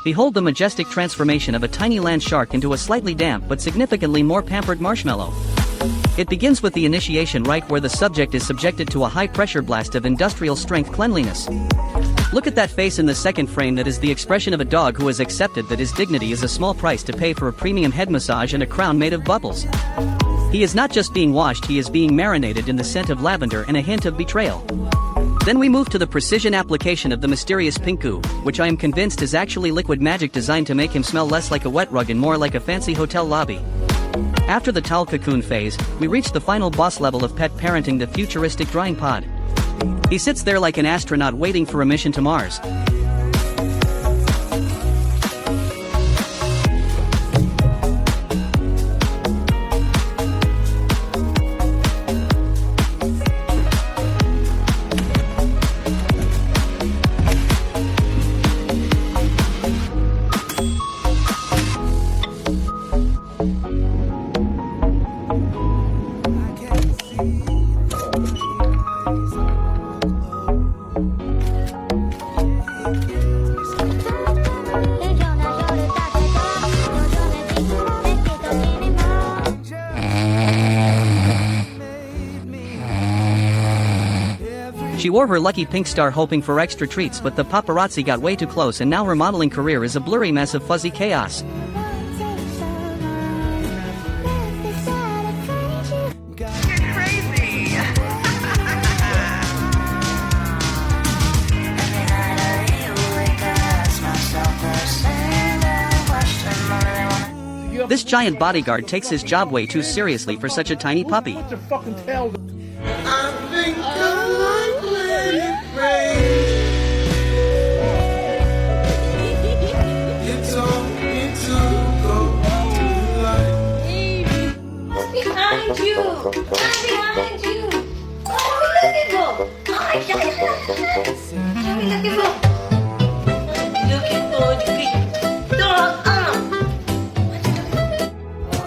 Behold the majestic transformation of a tiny land shark into a slightly damp but significantly more pampered marshmallow. It begins with the initiation rite where the subject is subjected to a high-pressure blast of industrial-strength cleanliness. Look at that face in the second frame. That is the expression of a dog who has accepted that his dignity is a small price to pay for a premium head massage and a crown made of bubbles. He is not just being washed, he is being marinated in the scent of lavender and a hint of betrayal. Then we move to the precision application of the mysterious pink goo, which I am convinced is actually liquid magic designed to make him smell less like a wet rug and more like a fancy hotel lobby. After the towel cocoon phase, we reach the final boss level of pet parenting, the futuristic drying pod. He sits there like an astronaut waiting for a mission to Mars. She wore her lucky pink star hoping for extra treats, but the paparazzi got way too close and now her modeling career is a blurry mess of fuzzy chaos. This giant bodyguard takes his job way too seriously for such a tiny puppy. Behind you! I'm behind you! Oh,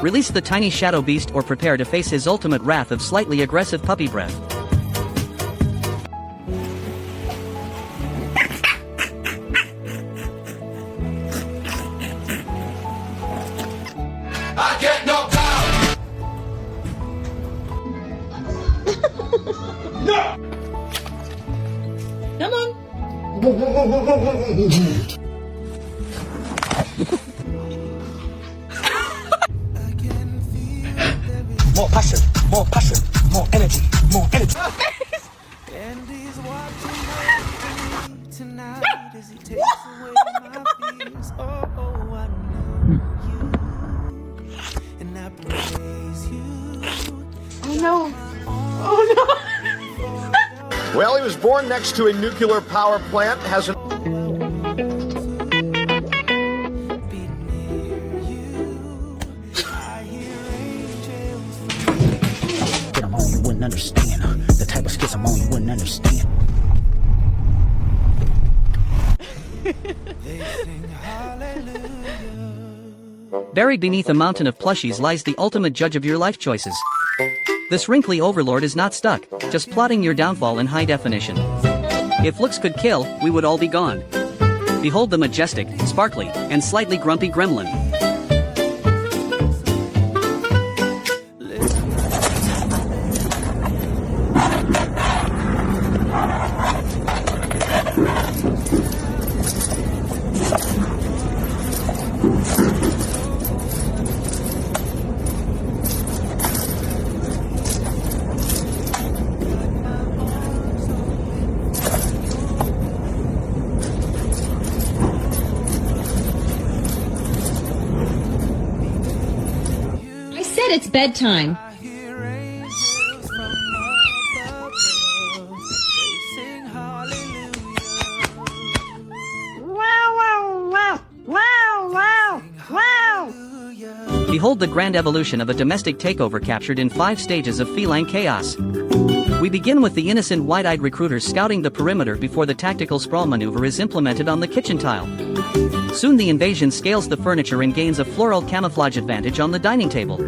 Release the tiny shadow beast or prepare to face his ultimate wrath of slightly aggressive puppy breath. I get knocked out! No! Come on! More passion, more energy, more energy. And he's watching me tonight as he takes away my fears. Oh, I know you, and I praise you. Oh no! Oh no! Well, he was born next to a nuclear power plant, has an... You wouldn't understand. The type of skits I'm on, you wouldn't understand. Buried beneath a mountain of plushies lies the ultimate judge of your life choices. This wrinkly overlord is not stuck, just plotting your downfall in high definition. If looks could kill, we would all be gone. Behold the majestic, sparkly, and slightly grumpy gremlin. It's bedtime. Behold the grand evolution of a domestic takeover captured in 5 stages of feline chaos. We begin with the innocent wide-eyed recruiter scouting the perimeter before the tactical sprawl maneuver is implemented on the kitchen tile. Soon the invasion scales the furniture and gains a floral camouflage advantage on the dining table.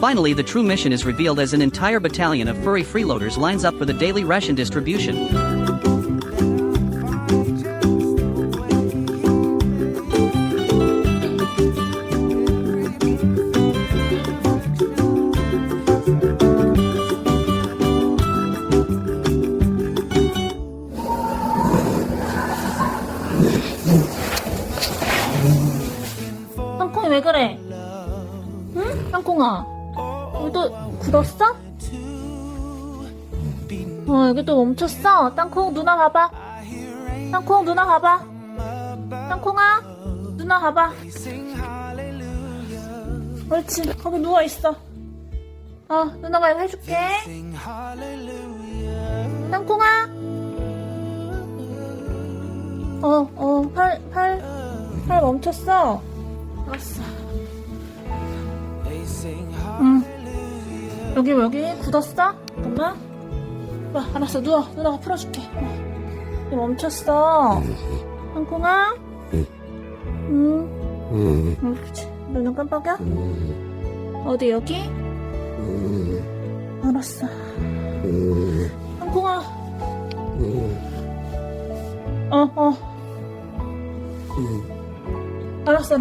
Finally, the true mission is revealed as an entire battalion of furry freeloaders lines up for the daily ration distribution. 왜 그래? 응? 땅콩아, 여기 또 굳었어? 여기 또 멈췄어. 땅콩, 누나 봐봐. 땅콩, 누나 봐봐. 땅콩아, 누나 봐봐. 옳지, 거기 누워있어. 누나가 이거 해줄게. 땅콩아. 팔 멈췄어. 알았어. 응. 여기 굳었어? 잠깐만. 와, 알았어. 누워. 누나가 풀어줄게. 여기 멈췄어. 땅콩아. 그렇지. 눈 깜빡여? 어디, 여기? 알았어. 땅콩아. 알았어.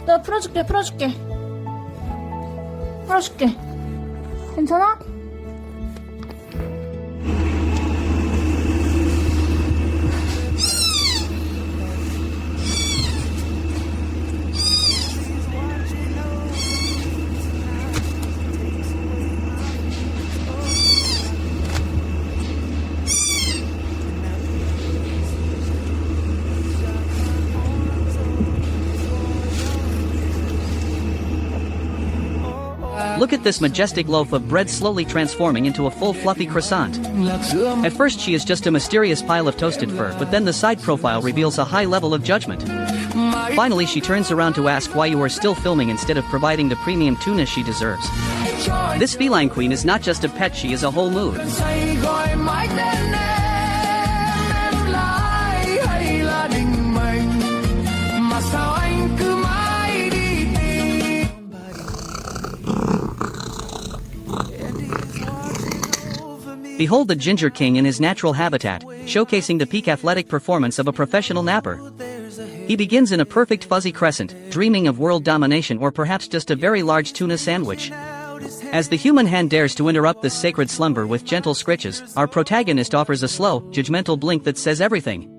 내가 풀어줄게. 괜찮아? Look at this majestic loaf of bread slowly transforming into a full fluffy croissant. At first she is just a mysterious pile of toasted fur, but then the side profile reveals a high level of judgment. Finally she turns around to ask why you are still filming instead of providing the premium tuna she deserves. This feline queen is not just a pet, she is a whole mood. Behold the Ginger King in his natural habitat, showcasing the peak athletic performance of a professional napper. He begins in a perfect fuzzy crescent, dreaming of world domination or perhaps just a very large tuna sandwich. As the human hand dares to interrupt this sacred slumber with gentle scritches, our protagonist offers a slow, judgmental blink that says everything.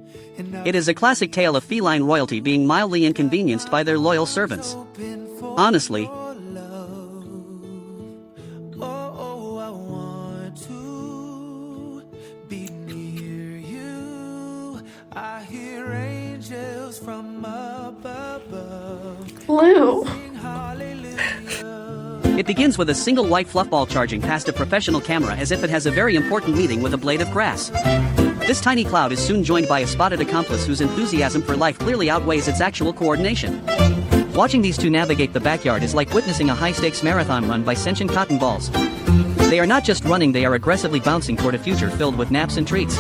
It is a classic tale of feline royalty being mildly inconvenienced by their loyal servants. Honestly, Blue. it begins with a single white fluffball charging past a professional camera as if it has a very important meeting with a blade of grass. This tiny cloud is soon joined by a spotted accomplice whose enthusiasm for life clearly outweighs its actual coordination. Watching these two navigate the backyard is like witnessing a high-stakes marathon run by sentient cotton balls. They are not just running, they are aggressively bouncing toward a future filled with naps and treats.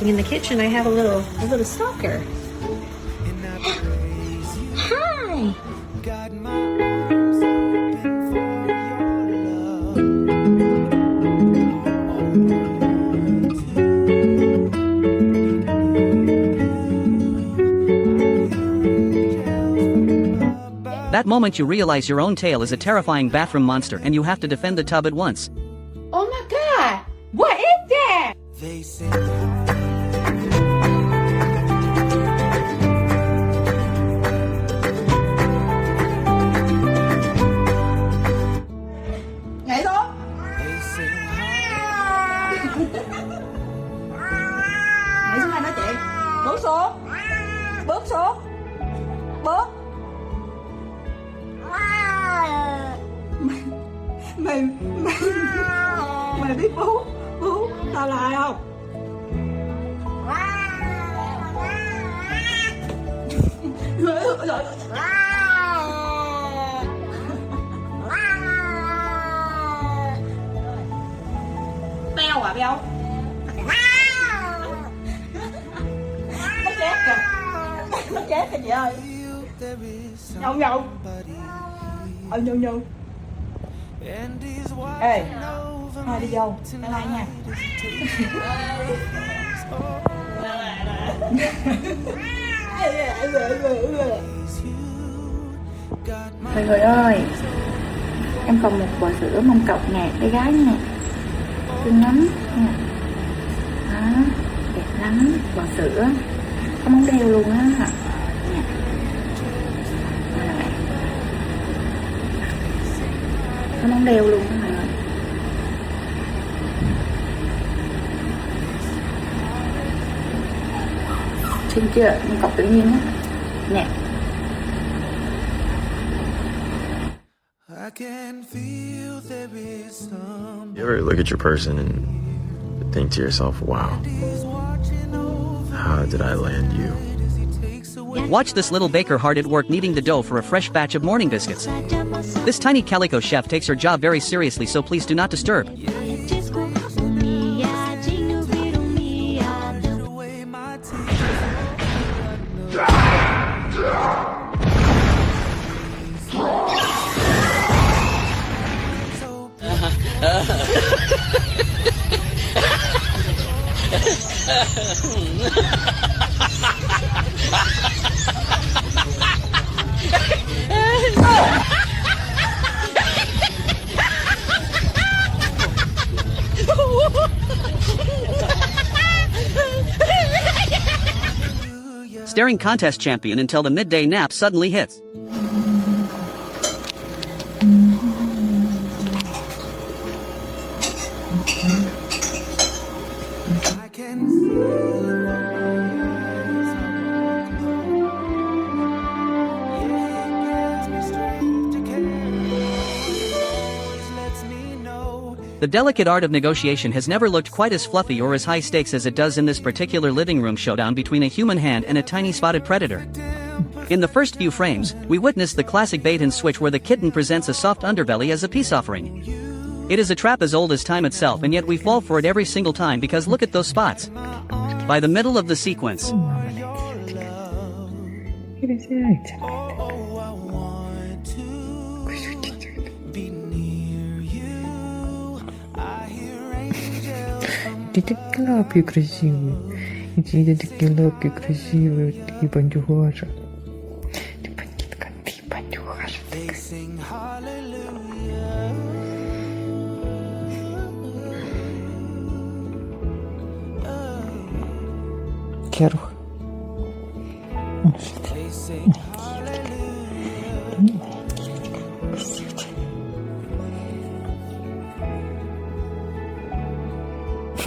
In the kitchen, I have a little stalker. Hi. That moment you realize your own tail is a terrifying bathroom monster and you have to defend the tub at once. Oh my God! What is that? They say Nhảy xuống. Nhảy xuống đây nói chuyện. Bước xuống. Bước. Mày biết bú tao lại không? Beo à beo? Nó chết kìa. Nó chết kìa chị ơi. Nhậu. Nhậu. Ê, thôi đi vô, bye bye nha. Mọi người ơi, em còn một bò sữa mông cọc nè, bé gái nè, xinh lắm nè, đó, đẹp lắm, bò sữa, có móng đeo luôn á, nè, có móng đeo luôn á mọi người. Xinh chưa, mông cọc tự nhiên á, nè. I can feel there is some. You ever look at your person and think to yourself, wow, how did I land you? Watch this little baker hard at work kneading the dough for a fresh batch of morning biscuits. This tiny calico chef takes her job very seriously, so please do not disturb. Staring contest champion until the midday nap suddenly hits. I can feel The delicate art of negotiation has never looked quite as fluffy or as high stakes as it does in this particular living room showdown between a human hand and a tiny spotted predator. In the first few frames, we witness the classic bait and switch where the kitten presents a soft underbelly as a peace offering. It is a trap as old as time itself, and yet we fall for it every single time because look at those spots. By the middle of the sequence, Ты такие лапки красивые. Эти такие лапки красивые. Ты бандюгаша. Ты бандитка, ты бандюгаша. Керух.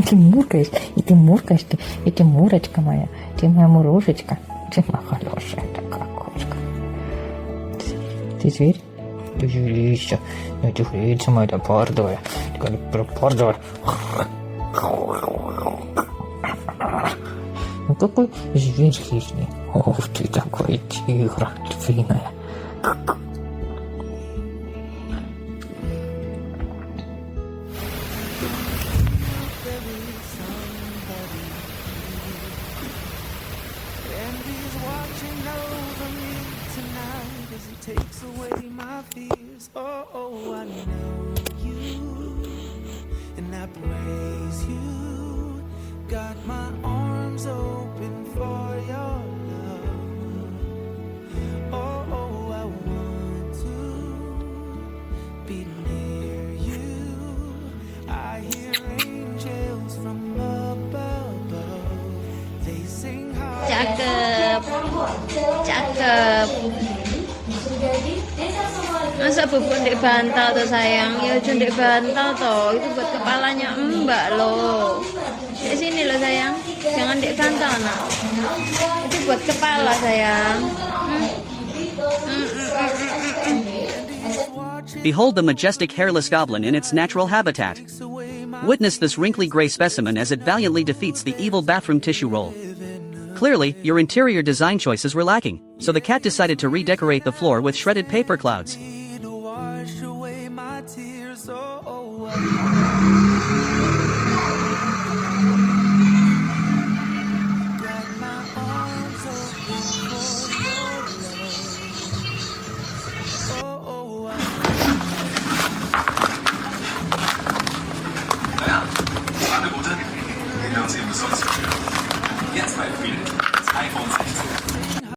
Ты муркаешь, ты мурочка моя, ты моя мурушечка, ты моя хорошая такая кошка. Ты зверь? Ты зверище, ну ты жрица моя пордовая, ты как пордовая. Ну какой зверь хищный, ох ты такой тигр, львиная. Takes away my fears. Oh, I know you, and I praise you. Got my arms open for your love. Oh, I want to be near you. I hear angels from above. They sing Cakep, cakep. Masa bubuk ndek bantal tuh sayang, ya aja ndek bantal toh, itu buat kepalanya mbak loh. Di sini loh sayang, jangan ndek bantal nak. Itu buat kepala sayang. Behold the majestic hairless goblin in its natural habitat. Witness this wrinkly gray specimen as it valiantly defeats the evil bathroom tissue roll. Clearly, your interior design choices were lacking, so the cat decided to redecorate the floor with shredded paper clouds. wash away my tears. Oh,